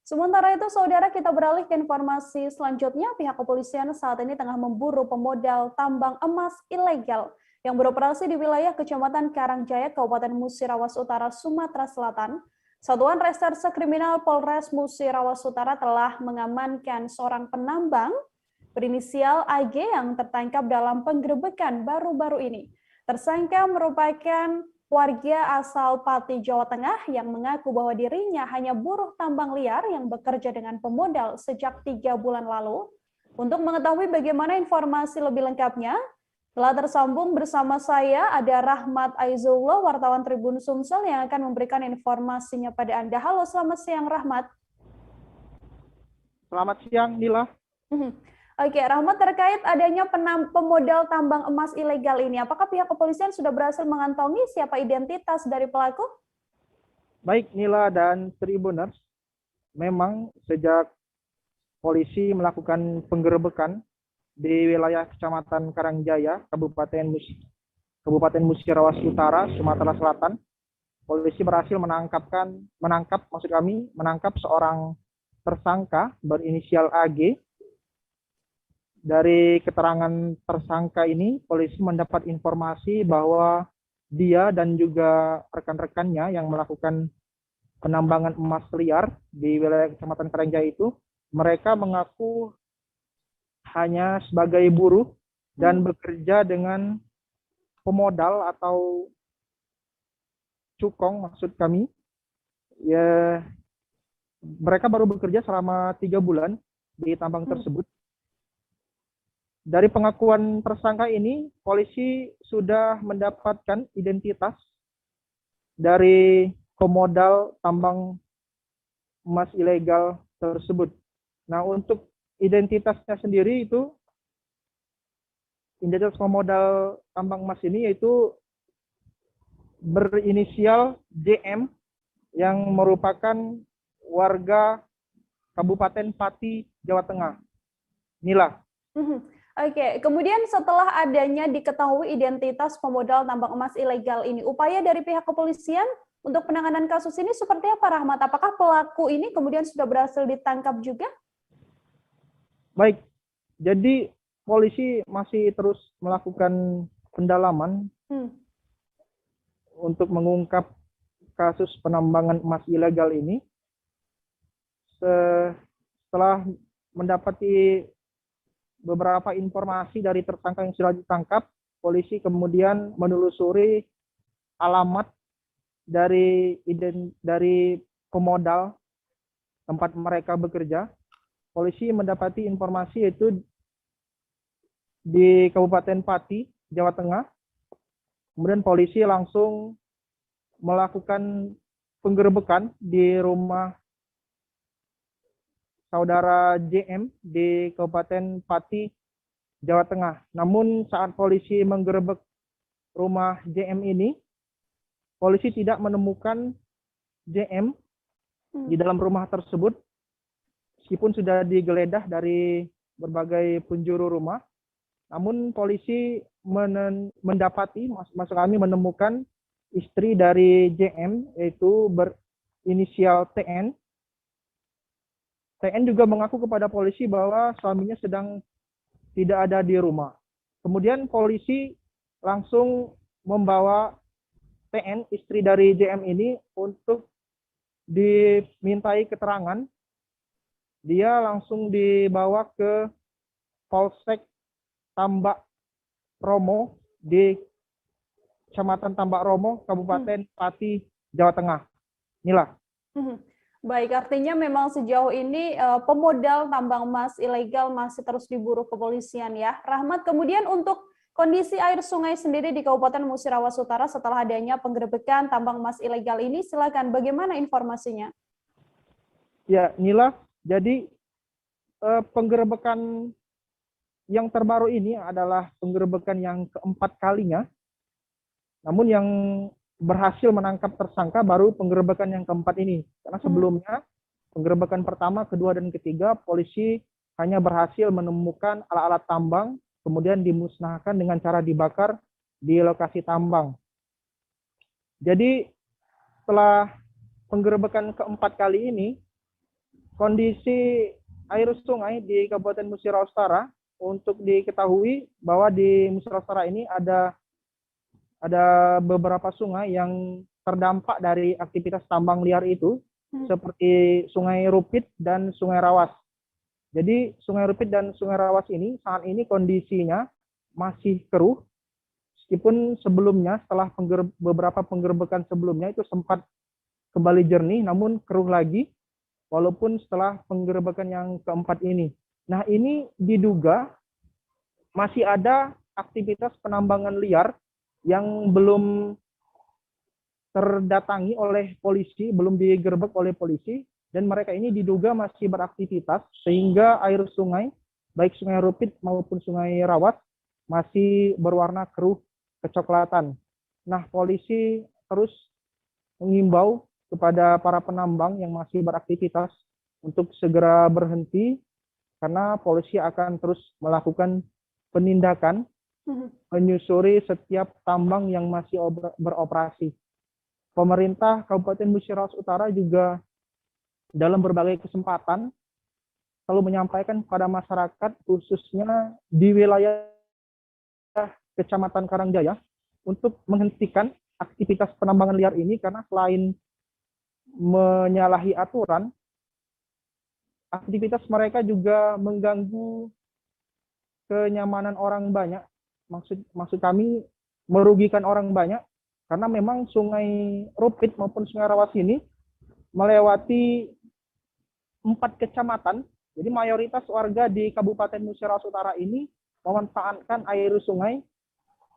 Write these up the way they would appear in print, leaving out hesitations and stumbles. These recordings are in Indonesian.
Sementara itu, saudara, kita beralih ke informasi selanjutnya. Pihak kepolisian saat ini tengah memburu pemodal tambang emas ilegal yang beroperasi di wilayah Kecamatan Karangjaya, Kabupaten Musirawas Utara, Sumatera Selatan. Satuan Reserse Kriminal Polres Musirawas Utara telah mengamankan seorang penambang berinisial AG yang tertangkap dalam penggerebekan baru-baru ini. Tersangka merupakan warga asal Pati, Jawa Tengah yang mengaku bahwa dirinya hanya buruh tambang liar yang bekerja dengan pemodal sejak 3 bulan lalu. Untuk mengetahui bagaimana informasi lebih lengkapnya, telah tersambung bersama saya ada Rahmat Aizullah, wartawan Tribun Sumsel yang akan memberikan informasinya pada Anda. Halo, selamat siang Rahmat. Selamat siang, Nila. Oke, Rahmat, terkait adanya pemodal tambang emas ilegal ini, apakah pihak kepolisian sudah berhasil mengantongi siapa identitas dari pelaku? Baik, Nila dan Tribuners, memang sejak polisi melakukan penggerebekan di wilayah Kecamatan Karangjaya, Kabupaten Musirawas Utara, Sumatera Selatan, polisi berhasil menangkap seorang tersangka berinisial AG. Dari keterangan tersangka ini, polisi mendapat informasi bahwa dia dan juga rekan-rekannya yang melakukan penambangan emas liar di wilayah Kecamatan Karangjaya itu, mereka mengaku hanya sebagai buruh dan bekerja dengan pemodal atau cukong, maksud kami. Ya, mereka baru bekerja selama 3 bulan di tambang tersebut. Dari pengakuan tersangka ini, polisi sudah mendapatkan identitas dari pemodal tambang emas ilegal tersebut. Nah, untuk identitasnya sendiri itu, identitas pemodal tambang emas ini yaitu berinisial JM yang merupakan warga Kabupaten Pati, Jawa Tengah. Nila. Oke, kemudian setelah adanya diketahui identitas pemodal tambang emas ilegal ini, upaya dari pihak kepolisian untuk penanganan kasus ini seperti apa, Rahmat? Apakah pelaku ini kemudian sudah berhasil ditangkap juga? Baik, jadi polisi masih terus melakukan pendalaman untuk mengungkap kasus penambangan emas ilegal ini. Setelah mendapati beberapa informasi dari tersangka yang sudah ditangkap, polisi kemudian menelusuri alamat dari pemodal tempat mereka bekerja. Polisi mendapati informasi yaitu di Kabupaten Pati, Jawa Tengah. Kemudian polisi langsung melakukan penggerebekan di rumah saudara JM di Kabupaten Pati, Jawa Tengah. Namun saat polisi menggerebek rumah JM ini, polisi tidak menemukan JM di dalam rumah tersebut, meskipun sudah digeledah dari berbagai penjuru rumah. Namun polisi mendapati, maksud kami menemukan istri dari JM, yaitu berinisial TN. TN juga mengaku kepada polisi bahwa suaminya sedang tidak ada di rumah. Kemudian polisi langsung membawa TN, istri dari JM ini, untuk dimintai keterangan. Dia langsung dibawa ke Polsek Tambak Romo di Kecamatan Tambak Romo, Kabupaten Pati, Jawa Tengah. Inilah. Baik, artinya memang sejauh ini pemodal tambang emas ilegal masih terus diburu kepolisian ya. Rahmat, kemudian untuk kondisi air sungai sendiri di Kabupaten Musirawas Utara setelah adanya penggerebekan tambang emas ilegal ini, silakan bagaimana informasinya? Ya, Nila, jadi penggerebekan yang terbaru ini adalah penggerebekan yang keempat kalinya. Namun yang berhasil menangkap tersangka baru penggerebekan yang keempat ini. Karena sebelumnya penggerebekan pertama, kedua, dan ketiga polisi hanya berhasil menemukan alat-alat tambang, kemudian dimusnahkan dengan cara dibakar di lokasi tambang. Jadi setelah penggerebekan keempat kali ini, kondisi air sungai di Kabupaten Musirawas Utara, untuk diketahui bahwa di Musirawas Utara ini ada beberapa sungai yang terdampak dari aktivitas tambang liar itu, seperti Sungai Rupit dan Sungai Rawas. Jadi Sungai Rupit dan Sungai Rawas ini saat ini kondisinya masih keruh, meskipun sebelumnya setelah beberapa penggerbekan sebelumnya itu sempat kembali jernih, namun keruh lagi, walaupun setelah penggerbekan yang keempat ini. Nah, ini diduga masih ada aktivitas penambangan liar yang belum terdatangi oleh polisi, belum digerebek oleh polisi, dan mereka ini diduga masih beraktivitas, sehingga air sungai, baik Sungai Rupit maupun Sungai Rawas, masih berwarna keruh kecoklatan. Nah, polisi terus mengimbau kepada para penambang yang masih beraktivitas untuk segera berhenti, karena polisi akan terus melakukan penindakan, menyusuri setiap tambang yang masih beroperasi. Pemerintah Kabupaten Musirawas Utara juga dalam berbagai kesempatan selalu menyampaikan kepada masyarakat, khususnya di wilayah Kecamatan Karangjaya, untuk menghentikan aktivitas penambangan liar ini, karena selain menyalahi aturan, aktivitas mereka juga mengganggu kenyamanan orang banyak. Maksud kami merugikan orang banyak, karena memang Sungai Rupit maupun Sungai Rawas ini melewati 4 kecamatan. Jadi mayoritas warga di Kabupaten Musirawas Utara ini memanfaatkan air sungai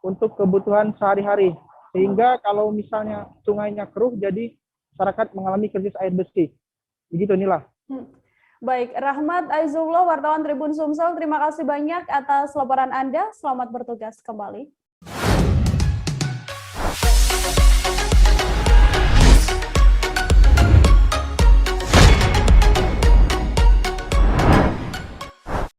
untuk kebutuhan sehari-hari. Sehingga kalau misalnya sungainya keruh, jadi masyarakat mengalami krisis air bersih. Begitu inilah. Baik, Rahmat Aizullah, wartawan Tribun Sumsel, terima kasih banyak atas laporan Anda. Selamat bertugas kembali.